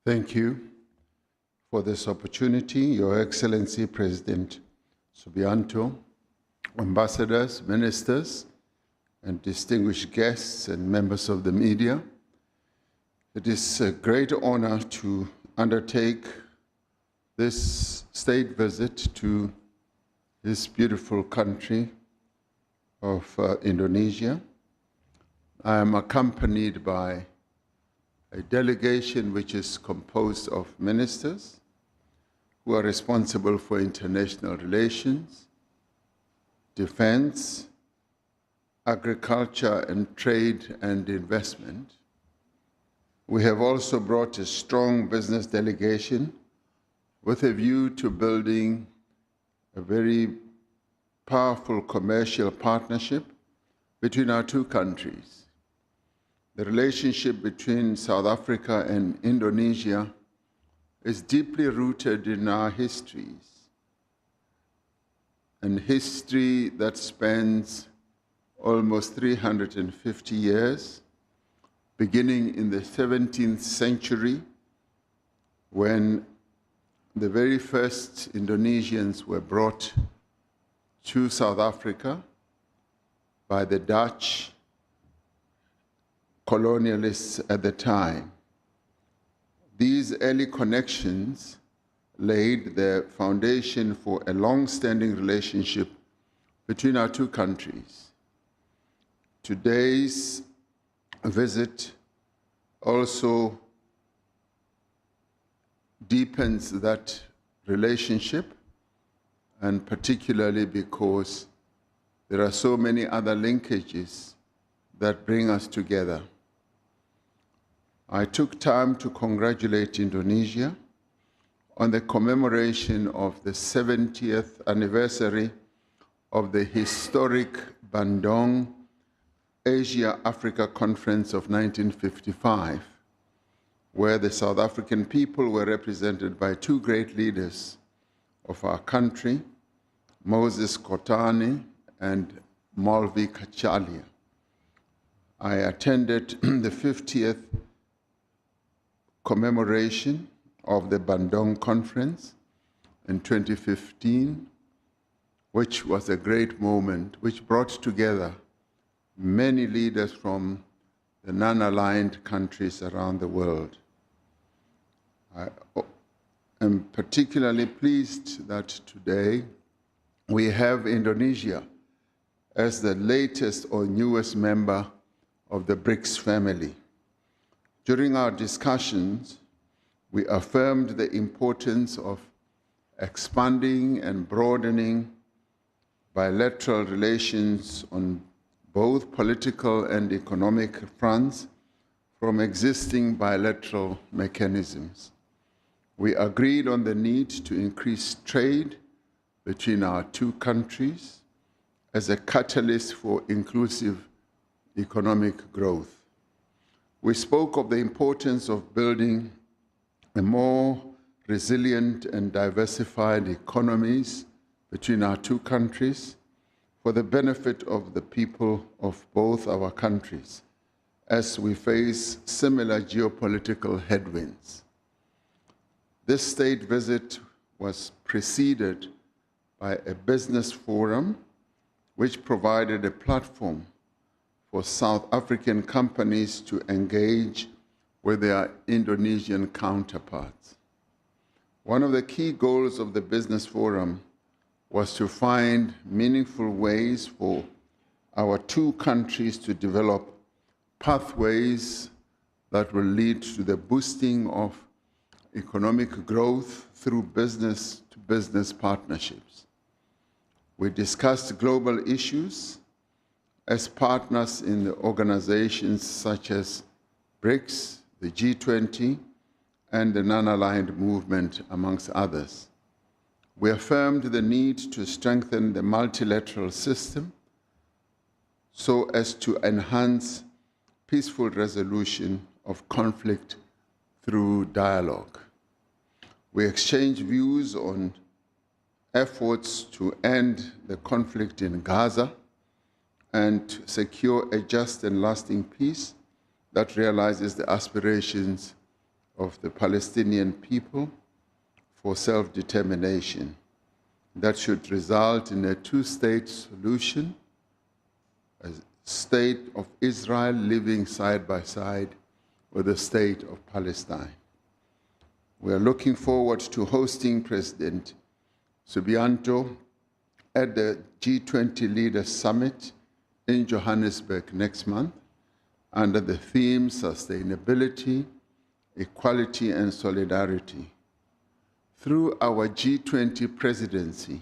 Thank you for this opportunity, Your Excellency President Subianto, ambassadors, ministers, and distinguished guests and members of the media. It is a great honor to undertake this state visit to this beautiful country of Indonesia. I am accompanied by a delegation which is composed of ministers who are responsible for international relations, defense, agriculture and trade and investment. We have also brought a strong business delegation with a view to building a very powerful commercial partnership between our two countries. The relationship between South Africa and Indonesia is deeply rooted in our histories, and history that spans almost 350 years, beginning in the 17th century, when the very first Indonesians were brought to South Africa by the Dutch colonialists at the time. These early connections laid the foundation for a long-standing relationship between our two countries. Today's visit also deepens that relationship, and particularly because there are so many other linkages that bring us together. I took time to congratulate Indonesia on the commemoration of the 70th anniversary of the historic Bandung Asia-Africa Conference of 1955, where the South African people were represented by two great leaders of our country, Moses Kotane and Molvi Kachalia. I attended the 50th commemoration of the Bandung Conference in 2015, which was a great moment, which brought together many leaders from the non-aligned countries around the world. I am particularly pleased that today we have Indonesia as the latest or newest member of the BRICS family. During our discussions, we affirmed the importance of expanding and broadening bilateral relations on both political and economic fronts from existing bilateral mechanisms. We agreed on the need to increase trade between our two countries as a catalyst for inclusive economic growth. We spoke of the importance of building a more resilient and diversified economies between our two countries for the benefit of the people of both our countries as we face similar geopolitical headwinds. This state visit was preceded by a business forum which provided a platform for South African companies to engage with their Indonesian counterparts. One of the key goals of the business forum was to find meaningful ways for our two countries to develop pathways that will lead to the boosting of economic growth through business-to-business partnerships. We discussed global issues as partners in the organizations such as BRICS, the G20, and the non-aligned movement, amongst others. We affirmed the need to strengthen the multilateral system so as to enhance peaceful resolution of conflict through dialogue. We exchanged views on efforts to end the conflict in Gaza and secure a just and lasting peace that realizes the aspirations of the Palestinian people for self-determination that should result in a two-state solution, a state of Israel living side by side with the state of Palestine. We are looking forward to hosting President Subianto at the G20 Leaders Summit in Johannesburg next month under the theme Sustainability, Equality and Solidarity. Through our G20 presidency,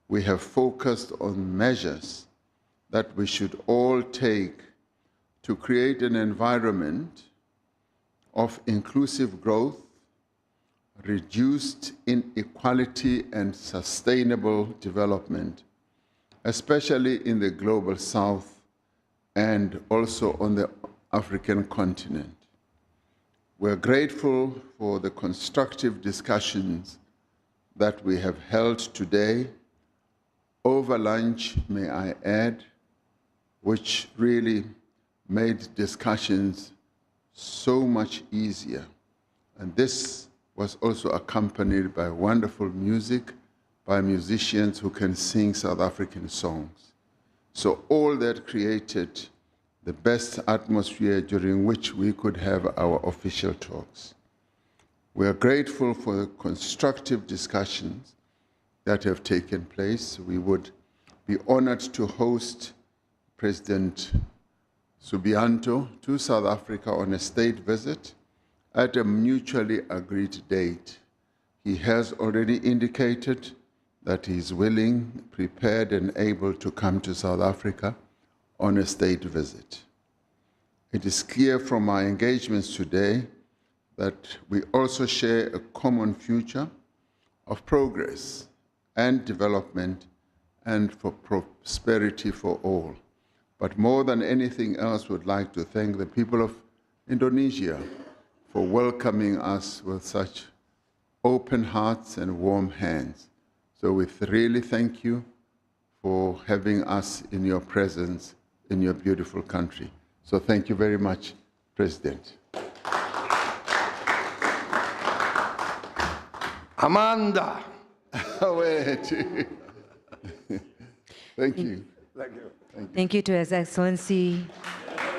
we have focused on measures that we should all take to create an environment of inclusive growth, reduced inequality, and sustainable development, especially in the global south and also on the African continent. We're grateful for the constructive discussions that we have held today, over lunch, may I add, which really made discussions so much easier. And this was also accompanied by wonderful music by musicians who can sing South African songs. So all that created the best atmosphere during which we could have our official talks. We are grateful for the constructive discussions that have taken place. We would be honored to host President Subianto to South Africa on a state visit at a mutually agreed date. He has already indicated that he is willing, prepared, and able to come to South Africa on a state visit. It is clear from our engagements today that we also share a common future of progress and development and for prosperity for all. But more than anything else, we'd like to thank the people of Indonesia for welcoming us with such open hearts and warm hands. So we really thank you for having us in your presence in your beautiful country. So thank you very much, President. Amanda. Wait. Thank you. Thank you. Thank you to His Excellency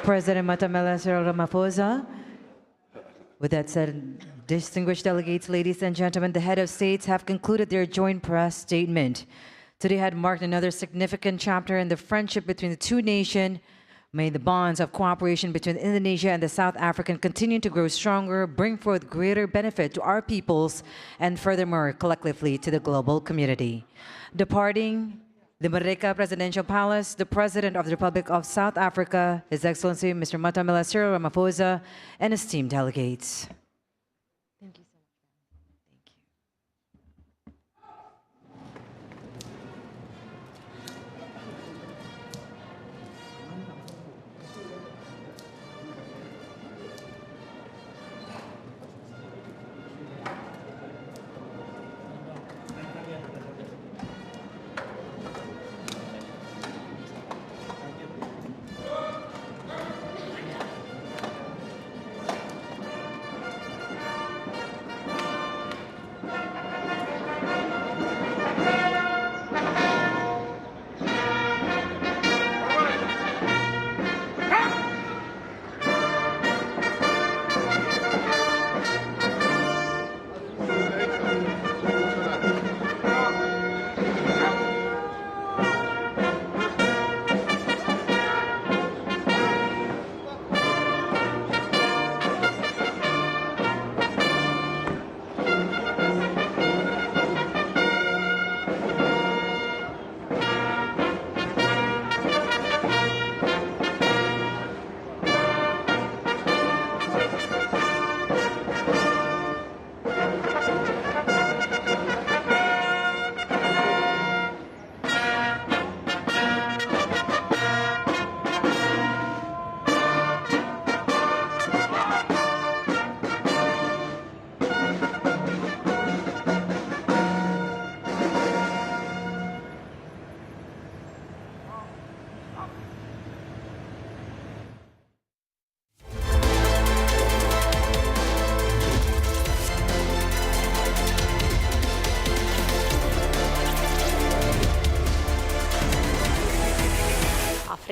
President Matamela Cyril Ramaphosa. With that said, distinguished delegates, ladies and gentlemen, the head of states have concluded their joint press statement. Today had marked another significant chapter in the friendship between the two nations. May the bonds of cooperation between Indonesia and the South African continue to grow stronger, bring forth greater benefit to our peoples, and furthermore, collectively to the global community. Departing the Berita Presidential Palace, the President of the Republic of South Africa, His Excellency Mr. Matamela Cyril Ramaphosa, and esteemed delegates. Thank you so much. Thank you.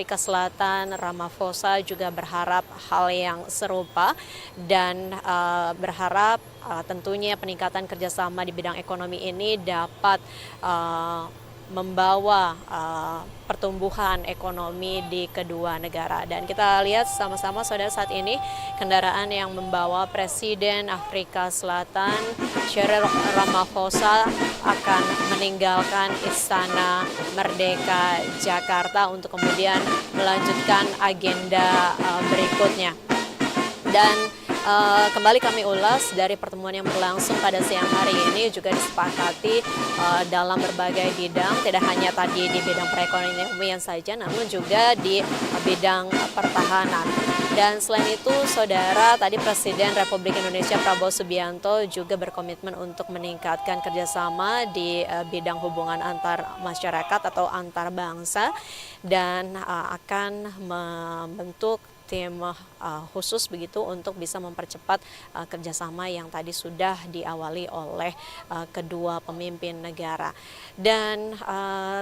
Afrika Selatan Ramaphosa juga berharap hal yang serupa dan berharap tentunya peningkatan kerjasama di bidang ekonomi ini dapat membawa pertumbuhan ekonomi di kedua negara. Dan kita lihat sama-sama saudara saat ini kendaraan yang membawa Presiden Afrika Selatan Cyril Ramaphosa akan meninggalkan Istana Merdeka Jakarta untuk kemudian melanjutkan agenda berikutnya. Dan kembali kami ulas dari pertemuan yang berlangsung pada siang hari ini juga disepakati dalam berbagai bidang, tidak hanya tadi di bidang perekonomian saja, namun juga di bidang pertahanan. Dan selain itu, saudara, tadi Presiden Republik Indonesia Prabowo Subianto juga berkomitmen untuk meningkatkan kerjasama di bidang hubungan antar masyarakat atau antar bangsa dan akan membentuk tim khusus begitu untuk bisa mempercepat kerjasama yang tadi sudah diawali oleh kedua pemimpin negara. Dan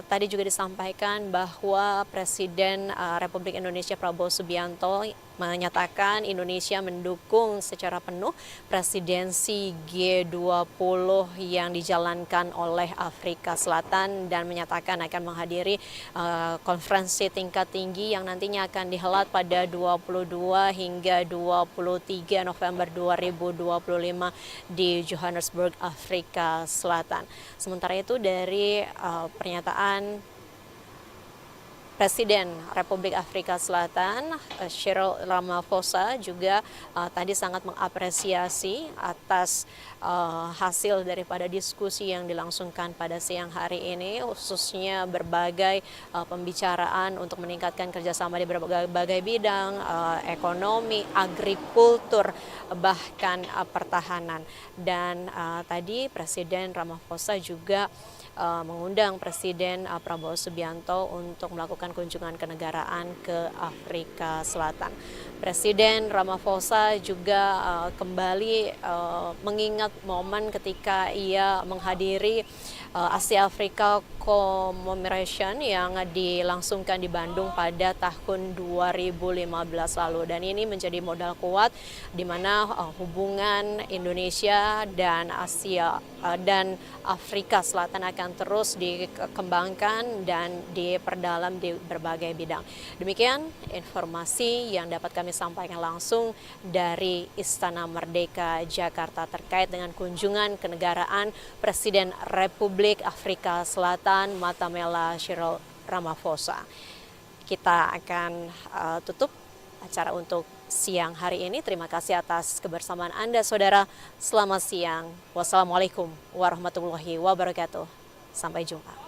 tadi juga disampaikan bahwa Presiden Republik Indonesia Prabowo Subianto menyatakan Indonesia mendukung secara penuh presidensi G20 yang dijalankan oleh Afrika Selatan dan menyatakan akan menghadiri konferensi tingkat tinggi yang nantinya akan dihelat pada 22 hingga 23 November 2025 di Johannesburg, Afrika Selatan. Sementara itu dari pernyataan Presiden Republik Afrika Selatan Cyril Ramaphosa juga tadi sangat mengapresiasi atas hasil daripada diskusi yang dilangsungkan pada siang hari ini, khususnya berbagai pembicaraan untuk meningkatkan kerjasama di berbagai bidang, ekonomi, agrikultur, bahkan pertahanan. Dan tadi Presiden Ramaphosa juga mengundang Presiden Prabowo Subianto untuk melakukan kunjungan kenegaraan ke Afrika Selatan. Presiden Ramaphosa juga kembali mengingat momen ketika ia menghadiri Asia Afrika Commemoration yang dilangsungkan di Bandung pada tahun 2015 lalu, dan ini menjadi modal kuat di mana hubungan Indonesia dan Asia dan Afrika Selatan akan terus dikembangkan dan diperdalam di berbagai bidang. Demikian informasi yang dapat kami sampaikan langsung dari Istana Merdeka Jakarta terkait dengan kunjungan kenegaraan Presiden Republik Afrika Selatan Matamela Cyril Ramaphosa. Kita akan tutup acara untuk siang hari ini. Terima kasih atas kebersamaan Anda, saudara. Selamat siang. Wassalamualaikum warahmatullahi wabarakatuh. Sampai jumpa.